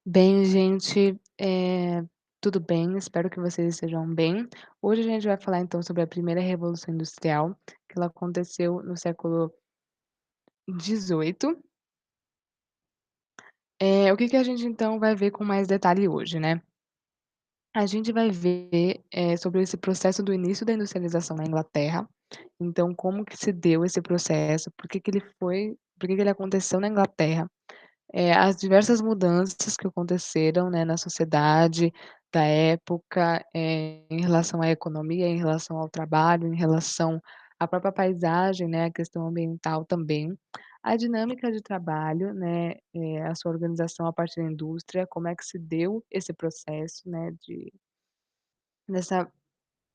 Bem, gente, tudo bem, espero que vocês estejam bem. Hoje a gente vai falar então sobre a primeira revolução industrial, que ela aconteceu no século XVIII. O que que a gente então vai ver com mais detalhe hoje, né? A gente vai ver, sobre esse processo do início da industrialização na Inglaterra, então como que se deu esse processo, por que que ele aconteceu na Inglaterra. As diversas mudanças que aconteceram, né, na sociedade da época, em relação à economia, em relação ao trabalho, em relação à própria paisagem, né, a questão ambiental também, a dinâmica de trabalho, né, a sua organização a partir da indústria, como é que se deu esse processo, né, dessa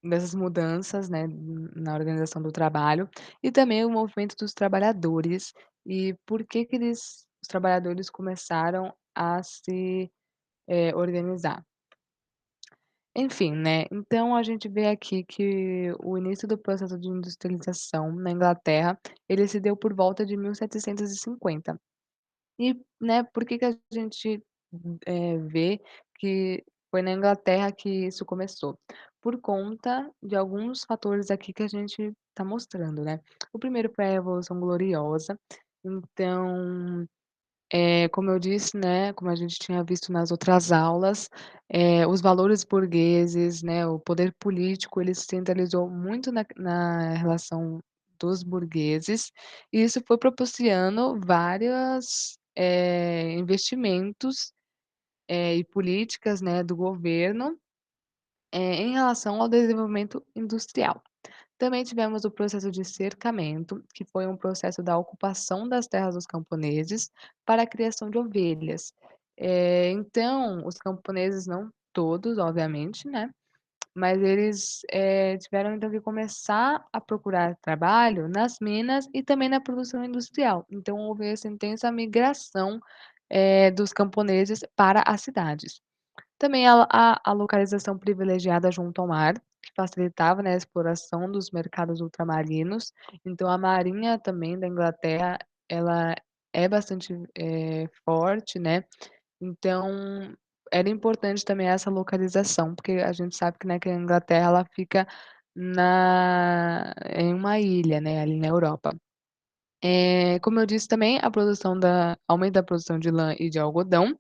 dessas mudanças, né, na organização do trabalho, e também o movimento dos trabalhadores, e por que que os trabalhadores começaram a se, organizar. Enfim, né, então a gente vê aqui que o início do processo de industrialização na Inglaterra, ele se deu por volta de 1750. E, né, por que que a gente, vê que foi na Inglaterra que isso começou? Por conta de alguns fatores aqui que a gente está mostrando, né. O primeiro foi a Revolução Gloriosa, então, como eu disse, né, como a gente tinha visto nas outras aulas, os valores burgueses, né, o poder político, ele se centralizou muito na relação dos burgueses, e isso foi propiciando várias, investimentos, e políticas, né, do governo, em relação ao desenvolvimento industrial. Também tivemos o processo de cercamento, que foi um processo da ocupação das terras dos camponeses para a criação de ovelhas. Então, os camponeses, não todos, obviamente, né, mas eles, tiveram então que começar a procurar trabalho nas minas e também na produção industrial. Então houve essa intensa migração, dos camponeses para as cidades. Também a localização privilegiada junto ao mar, que facilitava, né, a exploração dos mercados ultramarinos. Então a marinha também da Inglaterra, ela é bastante, forte, né, então era importante também essa localização, porque a gente sabe que, né, que a Inglaterra ela fica em uma ilha, né, ali na Europa. Como eu disse também, a produção da aumento da produção de lã e de algodão,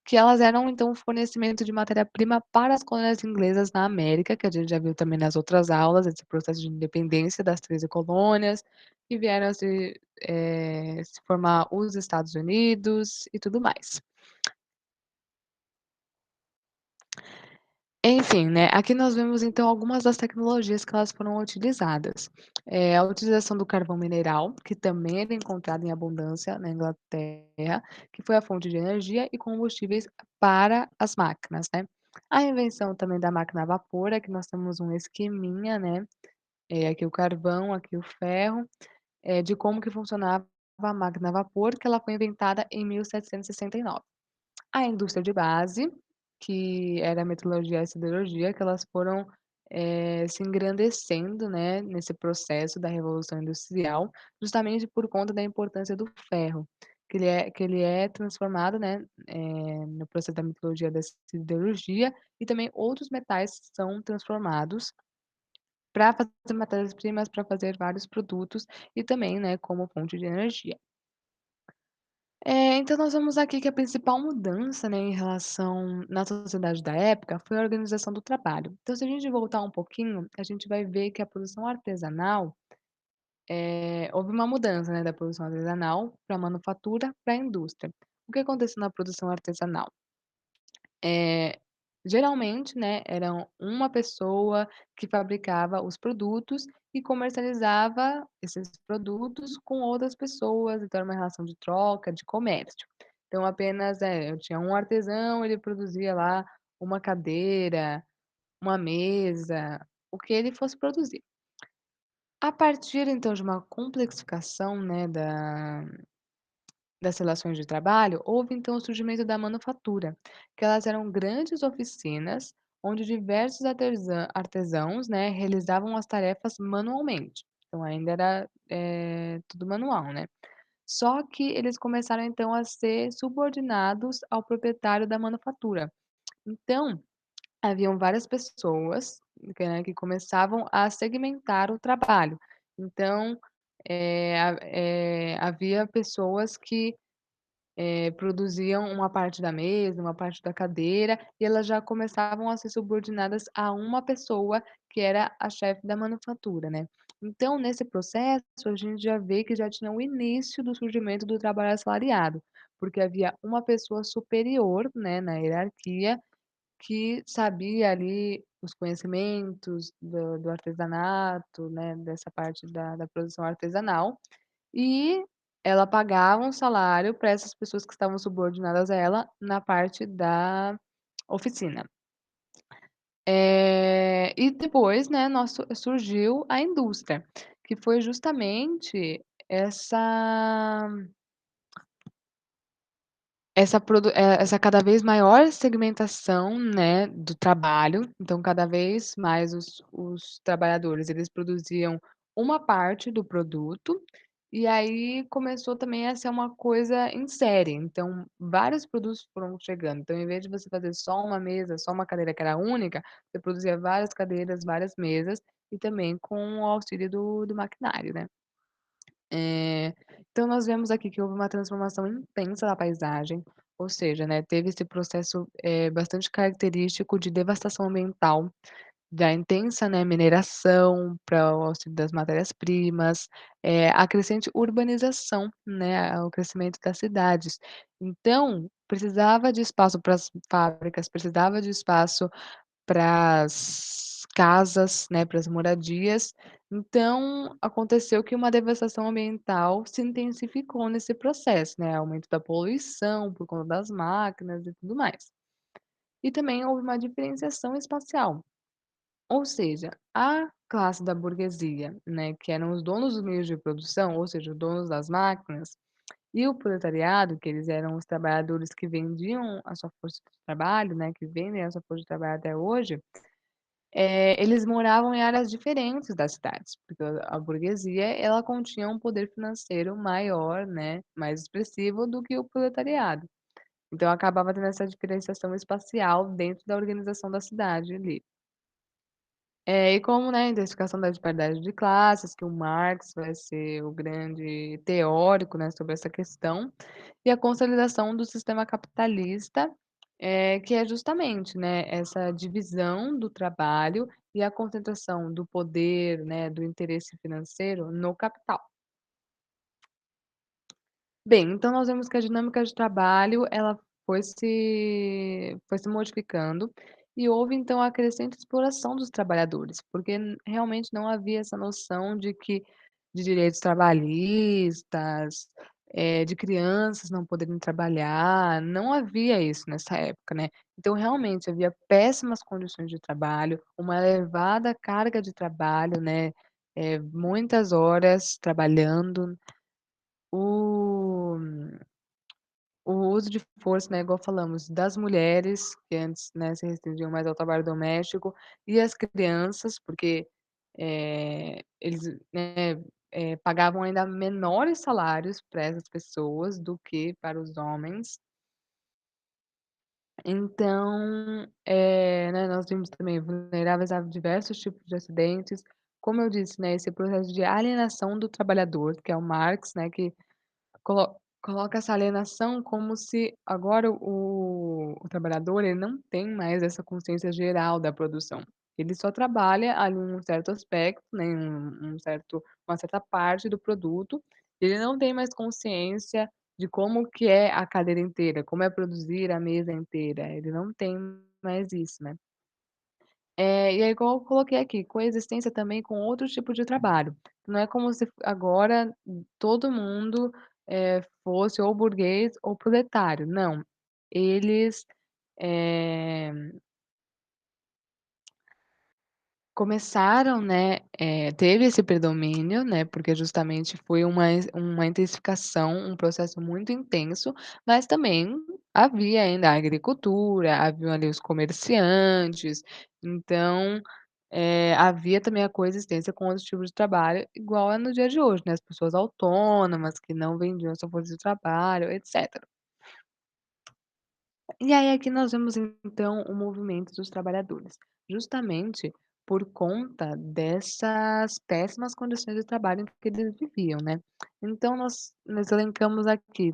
que elas eram então o fornecimento de matéria-prima para as colônias inglesas na América, que a gente já viu também nas outras aulas, esse processo de independência das 13 colônias, que vieram a se formar os Estados Unidos e tudo mais. Enfim, né, aqui nós vemos então algumas das tecnologias que elas foram utilizadas. A utilização do carvão mineral, que também era encontrado em abundância na Inglaterra, que foi a fonte de energia e combustíveis para as máquinas, né. A invenção também da máquina a vapor, aqui nós temos um esqueminha, né, aqui o carvão, aqui o ferro, de como que funcionava a máquina a vapor, que ela foi inventada em 1769. A indústria de base, que era a metalurgia e a siderurgia, que elas foram, se engrandecendo, né, nesse processo da revolução industrial, justamente por conta da importância do ferro, que ele é transformado, né, no processo da metalurgia da siderurgia, e também outros metais são transformados para fazer matérias-primas, para fazer vários produtos e também, né, como fonte de energia. Então nós vemos aqui que a principal mudança, né, em relação na sociedade da época foi a organização do trabalho. Então se a gente voltar um pouquinho, a gente vai ver que a produção artesanal, houve uma mudança, né, da produção artesanal para a manufatura, para a indústria. O que aconteceu na produção artesanal? Eh, Geralmente, né, era uma pessoa que fabricava os produtos e comercializava esses produtos com outras pessoas, então era uma relação de troca, de comércio. Então apenas, eu tinha um artesão, ele produzia lá uma cadeira, uma mesa, o que ele fosse produzir. A partir então de uma complexificação, né, das relações de trabalho, houve então o surgimento da manufatura, que elas eram grandes oficinas onde diversos artesãos, né, realizavam as tarefas manualmente. então ainda era, tudo manual, né. Só que eles começaram então a ser subordinados ao proprietário da manufatura. Então, haviam várias pessoas, que começavam a segmentar o trabalho. Então, havia pessoas que produziam uma parte da mesa, uma parte da cadeira, e elas já começavam a ser subordinadas a uma pessoa que era a chefe da manufatura, né. Então, nesse processo, a gente já vê que já tinha o início do surgimento do trabalho assalariado, porque havia uma pessoa superior, né, na hierarquia, que sabia ali os conhecimentos do artesanato, né, dessa parte da produção artesanal, e ela pagava um salário para essas pessoas que estavam subordinadas a ela na parte da oficina. E depois, né, surgiu a indústria, que foi justamente essa essa cada vez maior segmentação, né, do trabalho, então cada vez mais os trabalhadores, eles produziam uma parte do produto, e aí começou também a ser uma coisa em série, então vários produtos foram chegando, então em vez de você fazer só uma mesa, só uma cadeira que era única, você produzia várias cadeiras, várias mesas, e também com o auxílio do maquinário, né. Eh, então nós vemos aqui que houve uma transformação intensa da paisagem, ou seja, né, teve esse processo, bastante característico de devastação ambiental, da intensa, né, mineração para o auxílio das matérias-primas, a crescente urbanização, né, o crescimento das cidades. Então, precisava de espaço para as fábricas, precisava de espaço para as casas, né, para as moradias. Então, aconteceu que uma devastação ambiental se intensificou nesse processo, né, aumento da poluição por conta das máquinas e tudo mais. E também houve uma diferenciação espacial, ou seja, a classe da burguesia, né, que eram os donos dos meios de produção, ou seja, os donos das máquinas, e o proletariado, que eles eram os trabalhadores que vendiam a sua força de trabalho, né, que vendem a sua força de trabalho até hoje, eles moravam em áreas diferentes das cidades, porque a burguesia, ela continha um poder financeiro maior, né, mais expressivo do que o proletariado. Então acabava tendo essa diferenciação espacial dentro da organização da cidade ali. E como, né, a identificação da disparidade de classes, que o Marx vai ser o grande teórico, né, sobre essa questão, e a consolidação do sistema capitalista, que é justamente, né, essa divisão do trabalho e a concentração do poder, né, do interesse financeiro no capital. Bem, então nós vemos que a dinâmica de trabalho, ela foi se modificando, e houve então a crescente exploração dos trabalhadores, porque realmente não havia essa noção de direitos trabalhistas, de crianças não poderem trabalhar, não havia isso nessa época, né. Então realmente havia péssimas condições de trabalho, uma elevada carga de trabalho, né, muitas horas trabalhando, o o uso de força, né, igual falamos, das mulheres, que antes, né, se restringiam mais ao trabalho doméstico, e as crianças, porque, eles, né, pagavam ainda menores salários para essas pessoas do que para os homens. Então, né, nós vimos também vulneráveis a diversos tipos de acidentes. Como eu disse, né, esse processo de alienação do trabalhador, que é o Marx, né, que coloca essa alienação como se agora o trabalhador, ele não tem mais essa consciência geral da produção. Ele só trabalha ali um certo aspecto, né, uma certa parte do produto, ele não tem mais consciência de como que é a cadeira inteira, como é produzir a mesa inteira, ele não tem mais isso, né. E aí igual eu coloquei aqui, coexistência também com outros tipos de trabalho. Não é como se agora todo mundo, fosse ou burguês ou proletário, não. Eles, eh começaram, né, teve esse predomínio, né, porque justamente foi uma intensificação, um processo muito intenso, mas também havia ainda a agricultura, haviam ali os comerciantes, então, havia também a coexistência com outros tipos de trabalho, igual é no dia de hoje, né, as pessoas autônomas que não vendiam sua força de trabalho, etcétera. E aí aqui nós vemos então o movimento dos trabalhadores, justamente por conta dessas péssimas condições de trabalho que eles viviam, né. Então nós elencamos aqui,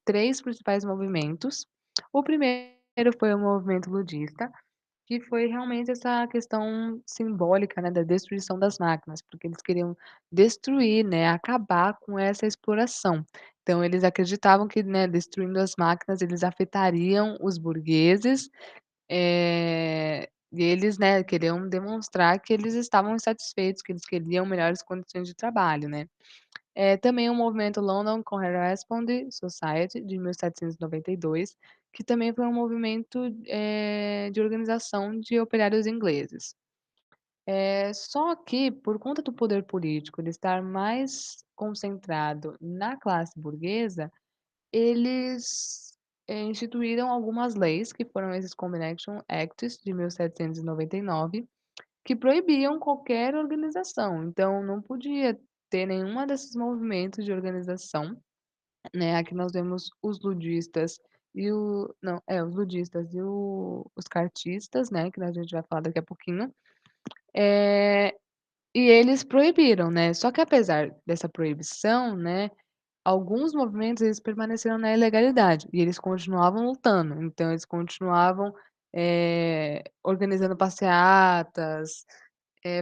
3 principais movimentos. O primeiro foi o movimento ludista, que foi realmente essa questão simbólica, né, da destruição das máquinas, porque eles queriam destruir, né, acabar com essa exploração. Então eles acreditavam que, né, destruindo as máquinas, eles afetariam os burgueses, e eles, né, queriam demonstrar que eles estavam insatisfeitos, que eles queriam melhores condições de trabalho, né. Também o movimento London Corresponding Society, de 1792, que também foi um movimento, de organização de operários ingleses. Só que, por conta do poder político ele estar mais concentrado na classe burguesa, eles, instituíram algumas leis, que foram esses Combination Acts de 1799, que proibiam qualquer organização, então não podia ter nenhuma desses movimentos de organização, né, aqui nós vemos os ludistas e o não, os ludistas e os cartistas, né, que a gente vai falar daqui a pouquinho, eh, e eles proibiram, né, só que apesar dessa proibição, né, alguns movimentos eles permaneceram na ilegalidade, e eles continuavam lutando, então eles continuavam, organizando passeatas,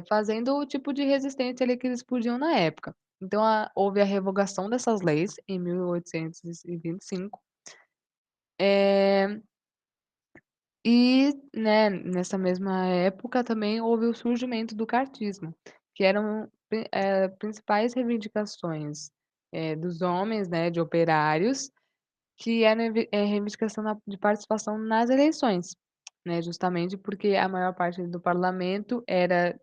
fazendo o tipo de resistência ali que eles podiam na época. Então houve a revogação dessas leis em 1825, eh, né, nessa mesma época também houve o surgimento do cartismo, que eram principais reivindicações, dos homens, né, de operários, que era reivindicação de participação nas eleições, né, justamente porque a maior parte do parlamento era,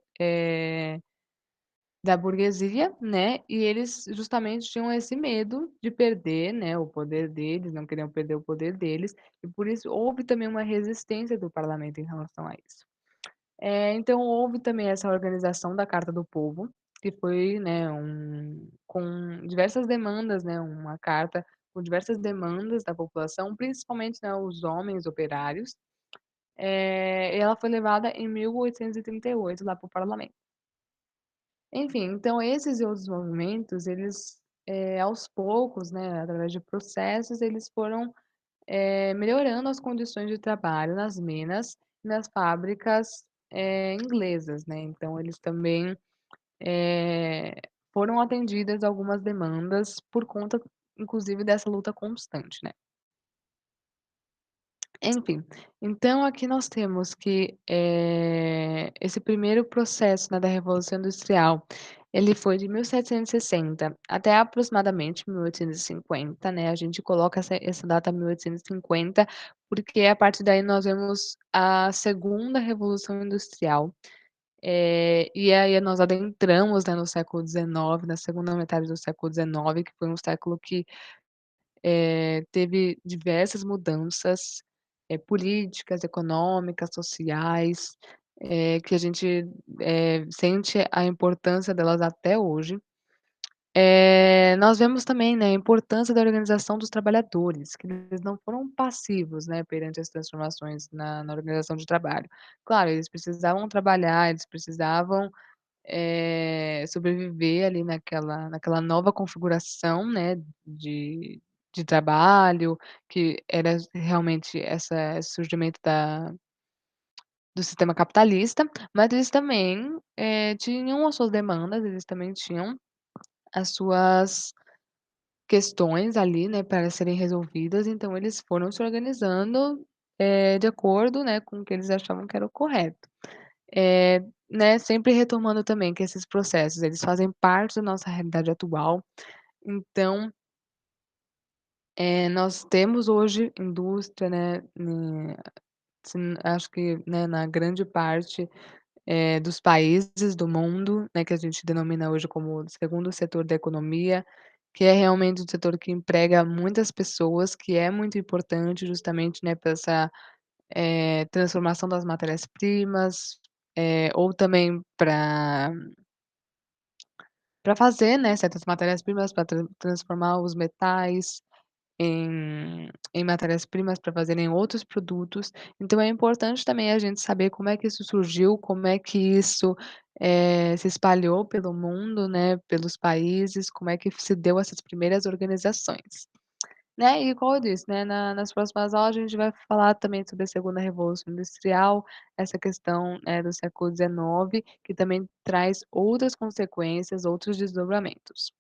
da burguesia, né, e eles justamente tinham esse medo de perder, né, o poder deles, não queriam perder o poder deles, e por isso houve também uma resistência do parlamento em relação a isso. Então houve também essa organização da Carta do Povo, que foi, né, com diversas demandas, né, uma carta com diversas demandas da população, principalmente, né, os homens operários, e ela foi levada em 1838 lá para o parlamento. Enfim, então esses e outros movimentos, eles, aos poucos, né, através de processos, eles foram, melhorando as condições de trabalho nas minas e nas fábricas, inglesas, né. Então eles também, eh, foram atendidas algumas demandas por conta, inclusive, dessa luta constante, né. Enfim, então aqui nós temos que, esse primeiro processo, né, da Revolução Industrial, ele foi de 1760 até aproximadamente 1850, né, a gente coloca essa data 1850, porque a partir daí nós vemos a segunda Revolução Industrial, e aí nós adentramos, né, no século XIX, na segunda metade do século XIX, que foi um século que teve diversas mudanças, políticas, econômicas, sociais, que a gente, sente a importância delas até hoje. Nós vemos também, né, a importância da organização dos trabalhadores, que eles não foram passivos, né, perante as transformações na organização de trabalho. Claro, eles precisavam trabalhar, eles precisavam, sobreviver ali naquela nova configuração, né, de trabalho, que era realmente esse surgimento do sistema capitalista, mas eles também, tinham as suas demandas, eles também tinham as suas questões ali, né, para serem resolvidas, então eles foram se organizando, de acordo, né, com o que eles achavam que era o correto. Né, sempre retomando também que esses processos, eles fazem parte da nossa realidade atual, então, nós temos hoje indústria, né, acho que, né, na grande parte, dos países do mundo, né, que a gente denomina hoje como o segundo setor da economia, que é realmente um setor que emprega muitas pessoas, que é muito importante justamente, né, para essa, transformação das matérias-primas, ou também para fazer, né, certas matérias-primas para transformar os metais em matérias-primas para fazerem outros produtos. Então é importante também a gente saber como é que isso surgiu, como é que isso, se espalhou pelo mundo, né, pelos países, como é que se deu essas primeiras organizações. Né, e como eu disse, né, nas próximas aulas a gente vai falar também sobre a segunda revolução industrial, essa questão, do século XIX, que também traz outras consequências, outros desdobramentos.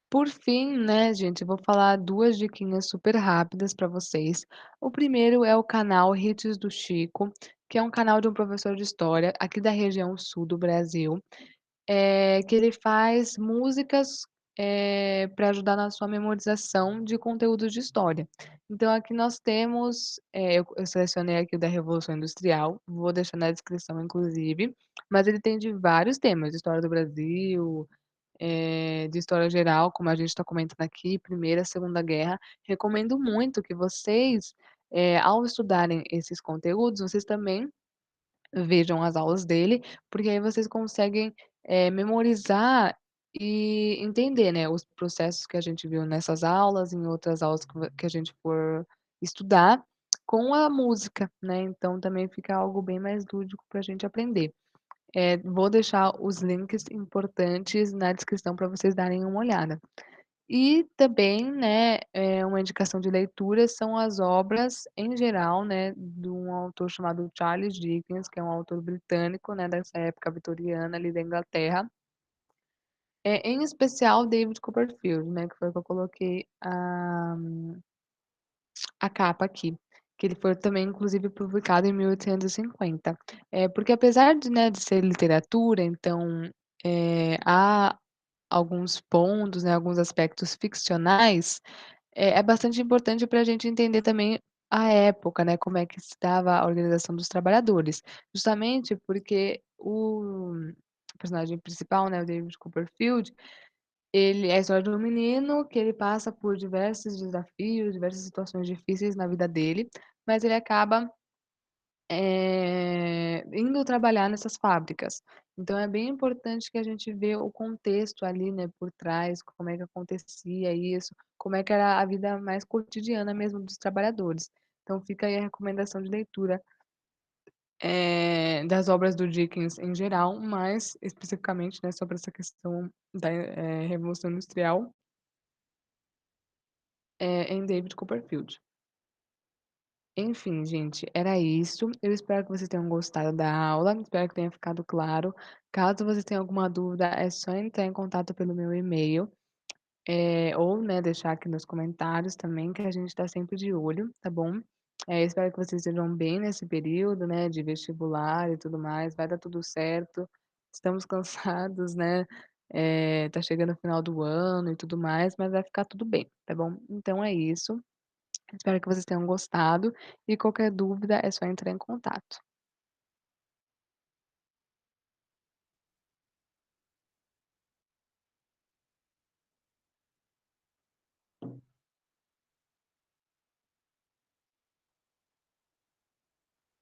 Por fim, né, gente, eu vou falar 2 diquinhas super rápidas para vocês. O primeiro é o canal Hits do Chico, que é um canal de um professor de história aqui da região sul do Brasil. Que ele faz músicas, pra ajudar na sua memorização de conteúdos de história. Então aqui nós temos, eu selecionei aqui o da Revolução Industrial, vou deixar na descrição inclusive, mas ele tem de vários temas, história do Brasil, de história geral, como a gente está comentando aqui, Primeira, Segunda Guerra. Recomendo muito que vocês, ao estudarem esses conteúdos, vocês também vejam as aulas dele, porque aí vocês conseguem, memorizar e entender, né, os processos que a gente viu nessas aulas, em outras aulas que a gente for estudar, com a música, né, então também fica algo bem mais lúdico para a gente aprender. Vou deixar os links importantes na descrição para vocês darem uma olhada. E também, né, uma indicação de leitura são as obras em geral, né, de um autor chamado Charles Dickens, que é um autor britânico, né, dessa época vitoriana ali da Inglaterra, em especial David Copperfield, né, que foi o que eu coloquei a capa aqui, que ele foi também inclusive publicado em 1850. Porque apesar de, né, de ser literatura, então, há alguns pontos, né, alguns aspectos ficcionais, é bastante importante para a gente entender também a época, né, como é que se dava a organização dos trabalhadores. Justamente porque o personagem principal, né, o David Copperfield, ele é a história de um menino que ele passa por diversos desafios, diversas situações difíceis na vida dele, mas ele acaba, indo trabalhar nessas fábricas. Então é bem importante que a gente vê o contexto ali, né, por trás, como é que acontecia isso, como é que era a vida mais cotidiana mesmo dos trabalhadores. Então fica aí a recomendação de leitura, das obras do Dickens em geral, mas especificamente, né, sobre essa questão da, Revolução Industrial, em David Copperfield. Enfim, gente, era isso. Eu espero que vocês tenham gostado da aula, espero que tenha ficado claro. Caso vocês tenham alguma dúvida, é só entrar em contato pelo meu e-mail, ou, né, deixar aqui nos comentários também, que a gente está sempre de olho, tá bom? Espero que vocês estejam bem nesse período, né, de vestibular e tudo mais, vai dar tudo certo. Estamos cansados, né? Tá chegando o final do ano e tudo mais, mas vai ficar tudo bem, tá bom? Então é isso. Espero que vocês tenham gostado e qualquer dúvida é só entrar em contato.